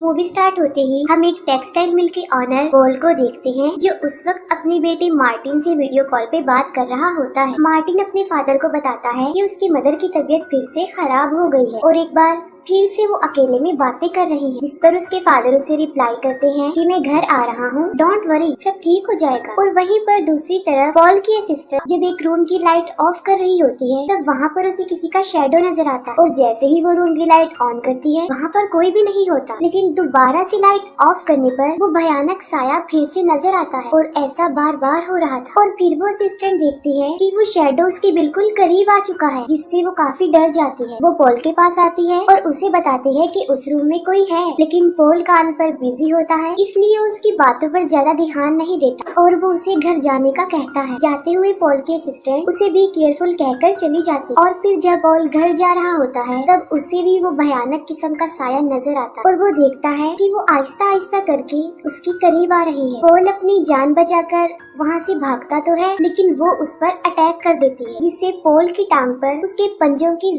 Movie start होते ही हम एक टेक्सटाइल मिल के ऑनर पॉल को देखते हैं, जो उस वक्त अपनी बेटी मार्टिन से वीडियो कॉल पे बात कर रहा होता है। मार्टिन अपने फादर को बताता है कि उसकी मदर की तबीयत फिर से खराब हो गई है और एक बार फिर से वो अकेले में बातें कर रही है, जिस पर उसके फादर उसे रिप्लाई करते हैं कि मैं घर आ रहा हूँ, डोंट वरी, सब ठीक हो जाएगा। और वहीं पर दूसरी तरफ पॉल की सिस्टर जब एक रूम की लाइट ऑफ कर रही होती है, तब वहाँ पर उसे किसी का शैडो नजर आता है और जैसे ही वो रूम की लाइट ऑन करती है, वहाँ पर कोई भी नहीं होता, लेकिन दोबारा से लाइट ऑफ करने पर वो भयानक साया फिर से नजर आता है और ऐसा बार बार हो रहा था। और फिर वो असिस्टेंट देखती है कि वो शैडो उसके बिल्कुल करीब आ चुका है, जिससे वो काफी डर जाती है। वो पॉल के पास आती है और उसे बताते हैं कि उस रूम में कोई है, लेकिन पॉल काम पर बिजी होता है, इसलिए वो उसकी बातों पर ज्यादा ध्यान नहीं देता और वो उसे घर जाने का कहता है। जाते हुए पॉल के असिस्टेंट उसे भी केयरफुल कहकर चली जाती है और फिर जब पॉल घर जा रहा होता है, तब उसे भी वो भयानक किस्म का साया नजर आता है और वो देखता है कि वो आहिस्ता आहिस्ता करके उसके करीब आ रही है। पॉल अपनी जान बचाकर वहाँ से भागता तो है, लेकिन वो उस पर अटैक कर देती है, जिससे पॉल की टांग पर उसके पंजों के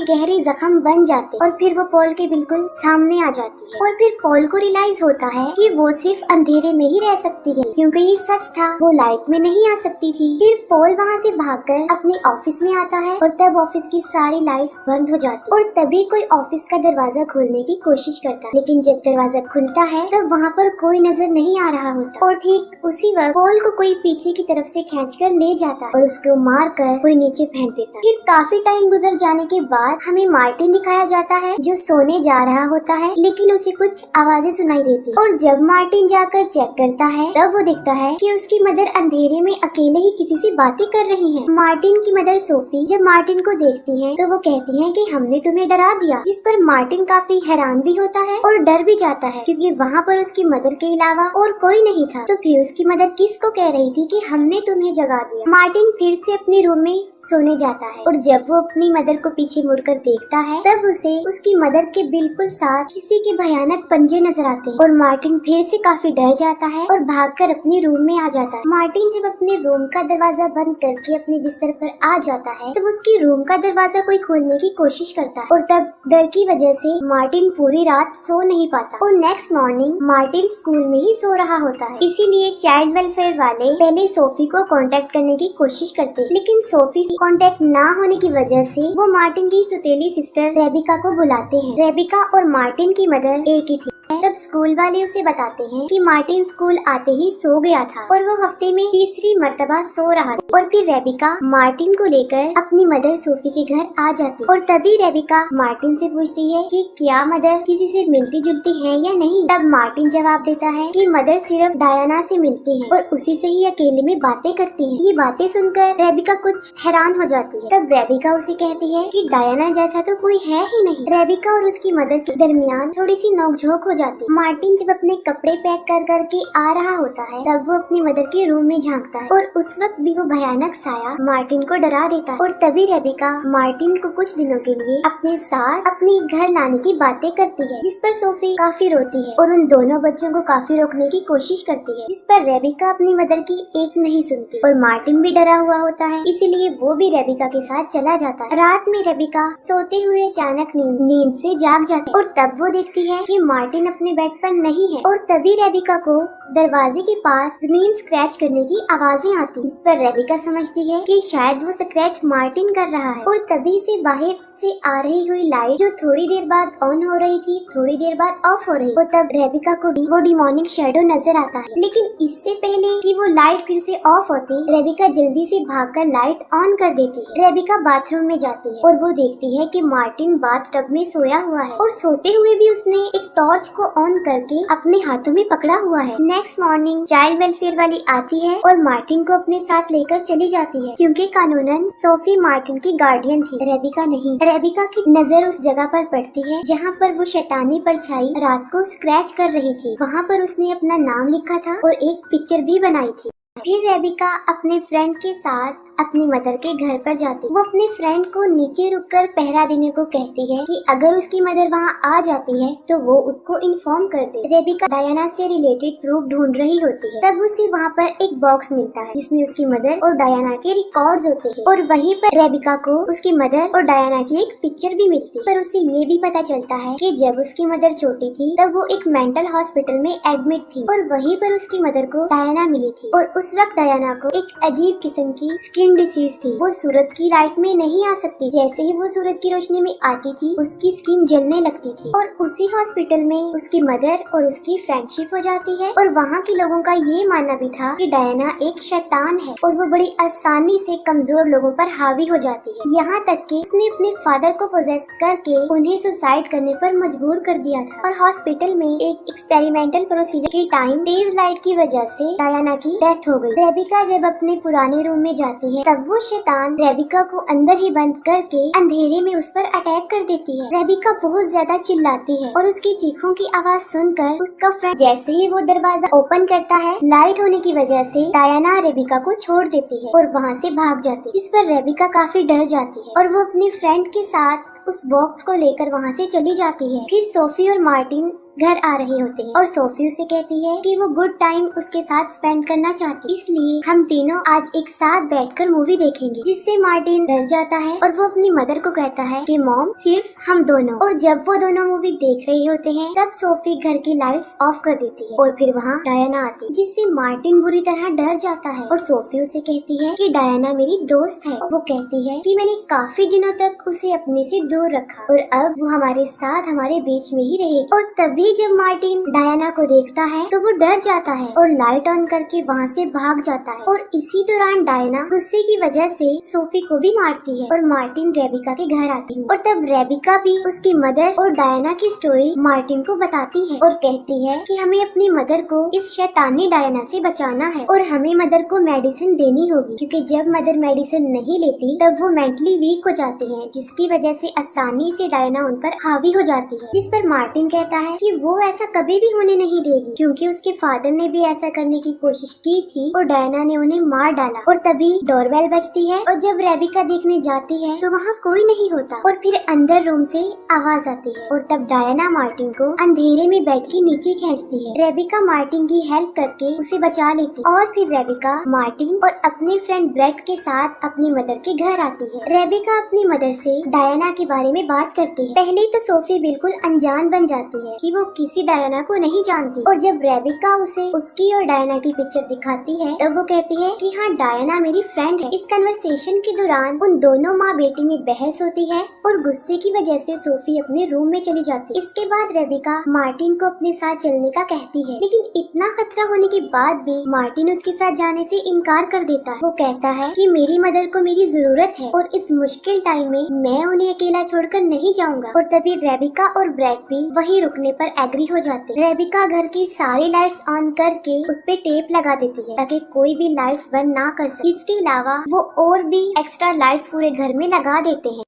गहरे जख्म बन जाते और फिर वो पॉल के बिल्कुल सामने आ जाती है। और फिर पॉल को रियलाइज होता है कि वो सिर्फ अंधेरे में ही रह सकती है, क्योंकि ये सच था, वो लाइट में नहीं आ सकती थी। फिर पॉल वहाँ से भागकर अपने ऑफिस में आता है और तब ऑफिस की सारी लाइट्स बंद हो जाती और तभी कोई ऑफिस का दरवाजा खोलने की कोशिश करता है, लेकिन जब दरवाजा खुलता है तब वहाँ पर कोई नजर नहीं आ रहा होता और ठीक उसी वक्त पॉल को कोई पीछे की तरफ से खींचकर ले जाता और उसको मार कर कोई नीचे फेंक देता। फिर काफी टाइम गुजर जाने के बाद हमें मार्टिन दिखाया जाता है, जो सोने जा रहा होता है, लेकिन उसे कुछ आवाजें सुनाई देती और जब मार्टिन जाकर चेक करता है, तब वो देखता है कि उसकी मदर अंधेरे में अकेले ही किसी से बातें कर रही है। मार्टिन की मदर सोफी जब मार्टिन को देखती है, तो वो कहती है कि हमने तुम्हें डरा दिया, जिस पर मार्टिन काफी हैरान भी होता है और डर भी जाता है, क्योंकि वहाँ पर उसकी मदर के अलावा और कोई नहीं था। तो फिर उसकी मदर किसको कह रही थी कि हमने तुम्हें जगा दिया। मार्टिन फिर से अपने रूम में सोने जाता है और जब वो अपनी मदर को पीछे मुड़कर देखता है, तब उसे उसकी मदर के बिल्कुल साथ किसी के भयानक पंजे नजर आते हैं और मार्टिन फिर से काफी डर जाता है और भागकर अपने रूम में आ जाता है। मार्टिन जब अपने रूम का दरवाजा बंद करके अपने बिस्तर पर आ जाता है, तब उसके रूम का दरवाजा कोई खोलने की कोशिश करता है और तब डर की वजह से मार्टिन पूरी रात सो नहीं पाता और नेक्स्ट मॉर्निंग मार्टिन स्कूल में ही सो रहा होता है। इसीलिए चाइल्ड वेलफेयर वाले पहले सोफी को कांटेक्ट करने की कोशिश करते हैं, लेकिन सोफी से कांटेक्ट ना होने की वजह से वो मार्टिन की सौतेली सिस्टर रेबिका को बुलाते हैं। रेबिका और मार्टिन की मदर एक ही थी। तब स्कूल वाले उसे बताते हैं कि मार्टिन स्कूल आते ही सो गया था और वो हफ्ते में तीसरी मर्तबा सो रहा था। और फिर रेबिका मार्टिन को लेकर अपनी मदर सोफी के घर आ जाती और तभी रेबिका मार्टिन से पूछती है कि क्या मदर किसी से मिलती जुलती है या नहीं। तब मार्टिन जवाब देता है कि मदर सिर्फ डायना से मिलती है और उसी से ही अकेले में बातें करती है। ये बातें सुनकर रेबिका कुछ हैरान हो जाती है। तब रेबिका उसे कहती है कि डायना जैसा तो कोई है ही नहीं। रेबिका और उसकी मदर के दरमियान थोड़ी सी नोकझोंक हो जाती। मार्टिन जब अपने कपड़े पैक कर करके आ रहा होता है, तब वो अपनी मदर के रूम में झांकता है और उस वक्त भी वो भयानक साया मार्टिन को डरा देता है और तभी रेबिका मार्टिन को कुछ दिनों के लिए अपने साथ अपने घर लाने की बातें करती है, जिस पर सोफी काफी रोती है और उन दोनों बच्चों को काफी रोकने की कोशिश करती है, जिस पर रेबिका अपनी मदर की एक नहीं सुनती और मार्टिन भी डरा हुआ होता है, इसीलिए वो भी रेबिका के साथ चला जाता है। रात में रेबिका सोते हुए अचानक नींद से जाग जाती है और तब वो देखती है कि मार्टिन अपने बेड पर नहीं है और तभी रेबिका को दरवाजे के पास जमीन स्क्रैच करने की आवाजें आती। इस पर रेबिका समझती है कि शायद वो स्क्रैच मार्टिन कर रहा है और तभी से बाहर से आ रही हुई लाइट जो थोड़ी देर बाद ऑन हो रही थी, थोड़ी देर बाद ऑफ हो रही और तब रेबिका को वो डिमोनिक शैडो नजर आता है। लेकिन इससे पहले कि वो लाइट फिर से ऑफ होती, रेबिका जल्दी से भागकर लाइट ऑन कर देती है। रेबिका बाथरूम में जाती है और वो देखती है कि मार्टिन बाथटब में सोया हुआ है और सोते हुए भी उसने एक टॉर्च को ऑन करके अपने हाथों में पकड़ा हुआ है। नेक्स्ट मॉर्निंग चाइल्ड वेलफेयर वाली आती है और मार्टिन को अपने साथ लेकर चली जाती है, क्योंकि कानूनन सोफी मार्टिन की गार्डियन थी, रेबिका नहीं। रेबिका की नजर उस जगह पर पड़ती है जहाँ पर वो शैतानी परछाई रात को स्क्रैच कर रही थी। वहाँ पर उसने अपना नाम लिखा था और एक पिक्चर भी बनाई थी। फिर रेबिका अपने फ्रेंड के साथ अपनी मदर के घर पर जाती है। वो अपने फ्रेंड को नीचे रुककर पहरा देने को कहती है कि अगर उसकी मदर वहाँ आ जाती है तो वो उसको इन्फॉर्म कर दे। रेबिका डायना से रिलेटेड प्रूफ ढूंढ रही होती है, तब उसे वहाँ पर एक बॉक्स मिलता है जिसमें उसकी मदर और डायना के रिकॉर्ड्स होते हैं और वहीं पर रेबिका को उसकी मदर और डायना की एक पिक्चर भी मिलती है। पर उसे ये भी पता चलता है कि जब उसकी मदर छोटी थी तब वो एक मेंटल हॉस्पिटल में एडमिट थी और वहीं पर उसकी मदर को डायना मिली थी और उस वक्त डायना को एक अजीब किस्म की स्किन डिसीज थी। वो सूरज की लाइट में नहीं आ सकती, जैसे ही वो सूरज की रोशनी में आती थी उसकी स्किन जलने लगती थी और उसी हॉस्पिटल में उसकी मदर और उसकी फ्रेंडशिप हो जाती है। और वहाँ के लोगों का ये मानना भी था कि डायना एक शैतान है और वो बड़ी आसानी से कमजोर लोगों पर हावी हो जाती है, यहाँ तक कि उसने अपने फादर को पोजेस करके उन्हें सुसाइड करने पर मजबूर कर दिया था। और हॉस्पिटल में एक एक्सपेरिमेंटल प्रोसीजर के टाइम तेज लाइट की वजह से डायना की डेथ हो गई। रेबिका जब अपने पुराने रूम में जाती है तब वो शैतान रेबिका को अंदर ही बंद करके अंधेरे में उस पर अटैक कर देती है। रेबिका बहुत ज्यादा चिल्लाती है और उसकी चीखों की आवाज सुनकर उसका फ्रेंड जैसे ही वो दरवाजा ओपन करता है, लाइट होने की वजह से डायना रेबिका को छोड़ देती है और वहाँ से भाग जाती है, जिस पर रेबिका काफी डर जाती है और वो अपनी फ्रेंड के साथ उस बॉक्स को लेकर वहाँ से चली जाती है। फिर सोफी और मार्टिन घर आ रहे होते हैं और सोफी उसे कहती है कि वो गुड टाइम उसके साथ स्पेंड करना चाहती, इसलिए हम तीनों आज एक साथ बैठकर मूवी देखेंगे, जिससे मार्टिन डर जाता है और वो अपनी मदर को कहता है कि मॉम सिर्फ हम दोनों। और जब वो दोनों मूवी देख रहे होते हैं तब सोफी घर की लाइट्स ऑफ कर देती है और फिर वहाँ डायना आती है, जिससे मार्टिन बुरी तरह डर जाता है और सोफी उसे कहती है कि डायना मेरी दोस्त है। वो कहती है कि मैंने काफी दिनों तक उसे अपने से दूर रखा और अब वो हमारे साथ हमारे बीच में ही रहेगी। और तभी जब मार्टिन डायना को देखता है तो वो डर जाता है और लाइट ऑन करके वहाँ से भाग जाता है। और इसी दौरान डायना गुस्से की वजह से सोफी को भी मारती है और मार्टिन रेबिका के घर आती है और तब रेबिका भी उसकी मदर और डायना की स्टोरी मार्टिन को बताती है और कहती है कि हमें अपनी मदर को इस शैतानी डायना से बचाना है और हमें मदर को मेडिसिन देनी होगी, क्योंकि जब मदर मेडिसिन नहीं लेती तब वो मेंटली वीक हो जाते हैं, जिसकी वजह से आसानी से डायना उन पर हावी हो जाती है। जिस पर मार्टिन कहता है कि वो ऐसा कभी भी होने नहीं देगी, क्योंकि उसके फादर ने भी ऐसा करने की कोशिश की थी और डायना ने उन्हें मार डाला। और तभी डोरबेल बजती है और जब रेबिका देखने जाती है तो वहाँ कोई नहीं होता और फिर अंदर रूम से आवाज आती है और तब डायना मार्टिन को अंधेरे में बैठ के नीचे खींचती है। रेबिका मार्टिन की हेल्प करके उसे बचा लेती और फिर रेबिका मार्टिन और अपने फ्रेंड ब्रेट के साथ अपनी मदर के घर आती है। रेबिका अपनी मदर से डायना के बारे में बात करती है। पहले तो सोफी बिल्कुल अनजान बन जाती है कि वो किसी डायना को नहीं जानती और जब रेबिका उसे उसकी और डायना की पिक्चर दिखाती है तब वो कहती है कि हाँ डायना मेरी फ्रेंड है। इस कन्वर्सेशन के दौरान उन दोनों माँ बेटी में बहस होती है और गुस्से की वजह से सोफी अपने रूम में चली जाती है। इसके बाद रेबिका मार्टिन को अपने साथ चलने का कहती है, लेकिन इतना खतरा होने के बाद भी मार्टिन उसके साथ जाने से इनकार कर देता है। वो कहता है कि मेरी मदर को मेरी जरूरत है और इस मुश्किल टाइम में मैं उन्हें अकेला छोड़कर नहीं जाऊंगा। और तभी रेबिका और ब्रेट भी वहीं रुकने पर एग्री हो जाते हैं। रेबिका घर की सारी लाइट्स ऑन करके उस पे टेप लगा देती है ताकि कोई भी लाइट्स बंद ना कर सके। इसके अलावा वो और भी एक्स्ट्रा लाइट्स पूरे घर में लगा देते हैं।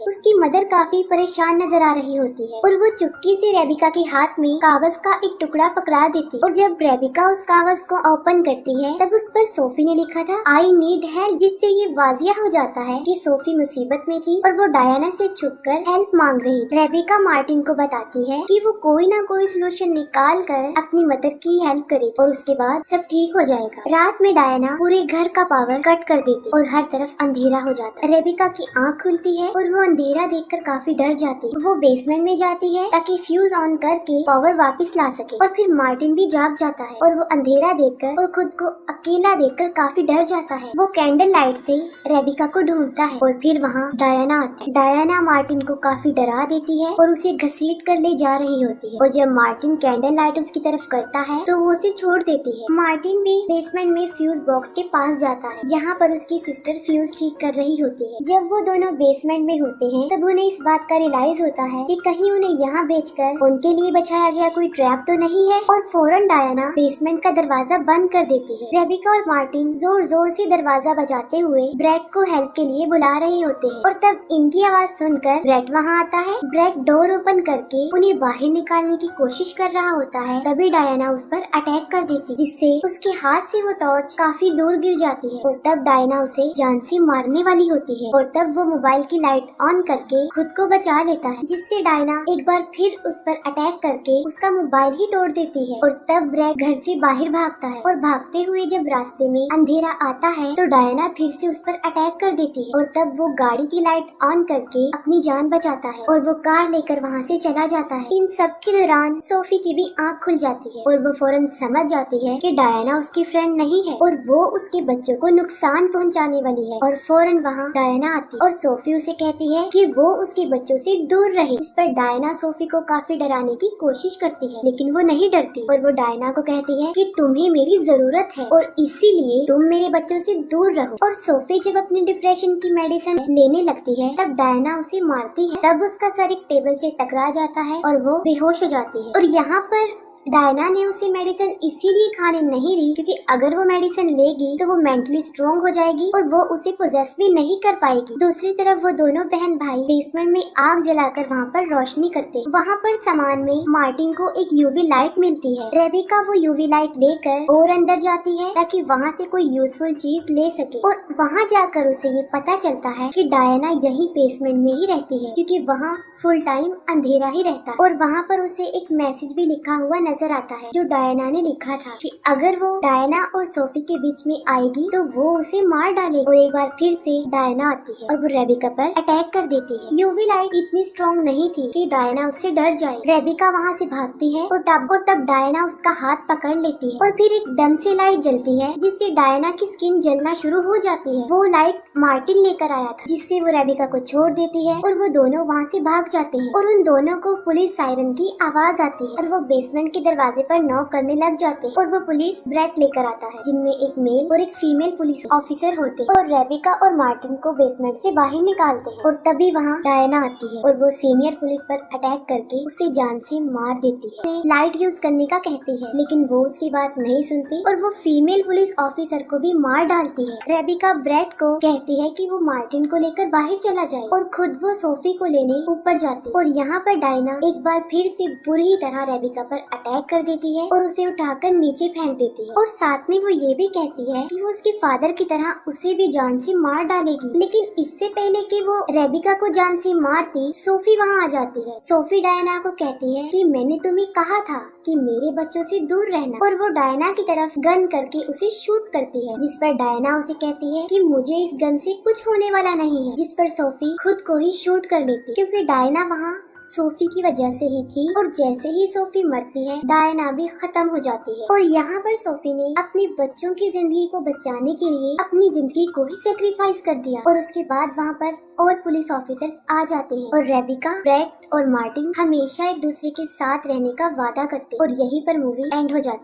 उसकी मदर काफी परेशान नजर आ रही होती है और वो चुपके से रेबिका के हाथ में कागज का एक टुकड़ा पकड़ा देती है और जब रेबिका उस कागज को ओपन करती है तब उस पर सोफी ने लिखा था आई नीड हेल्प, जिससे ये वाजिया हो जाता है कि सोफी मुसीबत में थी और वो डायना से छुपकर हेल्प मांग रही थी। रेबिका मार्टिन को बताती है कि वो कोई ना कोई सोल्यूशन निकाल कर अपनी मदर की हेल्प करे और उसके बाद सब ठीक हो जाएगा। रात में डायना पूरे घर का पावर कट कर देती और हर तरफ अंधेरा हो जाता है। रेबिका की आँख खुलती है और वो अंधेरा देखकर काफी डर जाती है। वो बेसमेंट में जाती है ताकि फ्यूज ऑन करके पावर वापस ला सके और फिर मार्टिन भी जाग जाता है और वो अंधेरा देखकर और खुद को अकेला देखकर काफी डर जाता है। वो कैंडल लाइट से रेबिका को ढूंढता है और फिर वहाँ डायना आती है। डायना मार्टिन को काफी डरा देती है और उसे घसीट कर ले जा रही होती है और जब मार्टिन कैंडल लाइट उसकी तरफ करता है तो वो उसे छोड़ देती है। मार्टिन भी बेसमेंट में फ्यूज बॉक्स के पास जाता है जहाँ पर उसकी सिस्टर फ्यूज ठीक कर रही होती है। जब वो दोनों बेसमेंट में होते हैं तब उन्हें इस बात का रियलाइज होता है कि कहीं उन्हें यहाँ बेचकर उनके लिए बचाया गया कोई ट्रैप तो नहीं है, और फौरन डायना बेसमेंट का दरवाजा बंद कर देती है। रेबिका और मार्टिन जोर जोर से दरवाजा बजाते हुए ब्रेड को हेल्प के लिए बुला रहे होते हैं, और तब इनकी आवाज सुनकर ब्रेड वहाँ आता है। ब्रेड डोर ओपन करके उन्हें बाहर निकालने की कोशिश कर रहा होता है, तभी डायना उस पर अटैक कर देती, जिससे उसके हाथ से वो टॉर्च काफी दूर गिर जाती है, और तब डायना उसे जान से मारने वाली होती है, और तब वो मोबाइल की लाइट ऑन करके खुद को बचा लेता है, जिससे डायना एक बार फिर उस पर अटैक करके उसका मोबाइल ही तोड़ देती है। और तब ब्रेड घर से बाहर भागता है, और भागते हुए जब रास्ते में अंधेरा आता है तो डायना फिर से उस पर अटैक कर देती है, और तब वो गाड़ी की लाइट ऑन करके अपनी जान बचाता है, और वो कार लेकर वहाँ से चला जाता है। इन सब के दौरान सोफी की भी आँख खुल जाती है, और वो फौरन समझ जाती है कि डायना उसकी फ्रेंड नहीं है, और वो उसके बच्चों को नुकसान पहुँचाने वाली है, और फौरन वहाँ डायना आती है और सोफी उसे कहती है कि वो उसके बच्चों से दूर रहे। इस पर डायना सोफी को काफी डराने की कोशिश करती है, लेकिन वो नहीं डरती, और वो डायना को कहती है कि तुम्हें मेरी जरूरत है और इसीलिए तुम मेरे बच्चों से दूर रहो। और सोफी जब अपनी डिप्रेशन की मेडिसिन लेने लगती है तब डायना उसे मारती है, तब उसका सर एक टेबल से टकरा जाता है और वो बेहोश हो जाती है। और यहाँ पर डायना ने उसे मेडिसिन इसीलिए खाने नहीं दी क्योंकि अगर वो मेडिसिन लेगी तो वो मेंटली स्ट्रॉन्ग हो जाएगी और वो उसे पोजेस भी नहीं कर पाएगी। दूसरी तरफ वो दोनों बहन भाई बेसमेंट में आग जलाकर वहाँ पर रोशनी करते। वहाँ पर सामान में मार्टिन को एक यूवी लाइट मिलती है। रेबिका वो यूवी लाइट लेकर और अंदर जाती है ताकि वहाँ से कोई यूजफुल चीज ले सके, और वहाँ जाकर उसे ये पता चलता है कि डायना यही बेसमेंट में ही रहती है क्योंकि वहाँ फुल टाइम अंधेरा ही रहता है। और वहाँ पर उसे एक मैसेज भी लिखा हुआ नजर आता है जो डायना ने लिखा था कि अगर वो डायना और सोफी के बीच में आएगी तो वो उसे मार डालेगी। और एक बार फिर से डायना आती है और वो रेबिका पर अटैक कर देती है। यूवी लाइट इतनी स्ट्रॉन्ग नहीं थी कि डायना उससे डर जाए। रेबिका वहाँ से भागती है और तब डायना उसका हाथ पकड़ लेती है और फिर एकदम से लाइट जलती है जिससे डायना की स्किन जलना शुरू हो जाती है। वो लाइट मार्टिन लेकर आया था जिससे वो रेबिका को छोड़ देती है और वो दोनों वहाँ से भाग जाते हैं, और उन दोनों को पुलिस सायरन की आवाज आती है और वो बेसमेंट के दरवाजे पर नॉक करने लग जाते हैं। और वो पुलिस ब्रेड लेकर आता है जिनमें एक मेल और एक फीमेल पुलिस ऑफिसर होते हैं, और रेबिका और मार्टिन को बेसमेंट से बाहर निकालते हैं। और तभी वहाँ डायना आती है और वो सीनियर पुलिस पर अटैक करके उसे जान से मार देती है। लाइट यूज करने का कहती है लेकिन वो उसकी बात नहीं सुनती और वो फीमेल पुलिस ऑफिसर को भी मार डालती है। रेबिका ब्रेड को कहती है कि वो मार्टिन को लेकर बाहर चला जाए और खुद वो सोफी को लेने ऊपर जाती है। और यहाँ पर डायना एक बार फिर से बुरी तरह रेबिका पर अटैक कर देती है और उसे उठाकर नीचे फेंक देती है, और साथ में वो ये भी कहती है कि वो उसके फादर की तरह उसे भी जान से मार डालेगी। लेकिन इससे पहले कि वो रेबिका को जान से मारती, सोफी वहाँ आ जाती है। सोफी डायना को कहती है कि मैंने तुम्हें कहा था कि मेरे बच्चों से दूर रहना, और वो डायना की तरफ गन करके उसे शूट करती है, जिस पर डायना उसे कहती है कि मुझे इस गन से कुछ होने वाला नहीं है, जिस पर सोफी खुद को ही शूट कर लेती क्योंकि डायना वहाँ सोफी की वजह से ही थी। और जैसे ही सोफी मरती है डायना भी खत्म हो जाती है। और यहाँ पर सोफी ने अपने बच्चों की जिंदगी को बचाने के लिए अपनी जिंदगी को ही सेक्रीफाइस कर दिया। और उसके बाद वहाँ पर और पुलिस ऑफिसर्स आ जाते हैं और रेबिका, ब्रेड और मार्टिन हमेशा एक दूसरे के साथ रहने का वादा करते हैं, और यहीं पर मूवी एंड हो जाती है।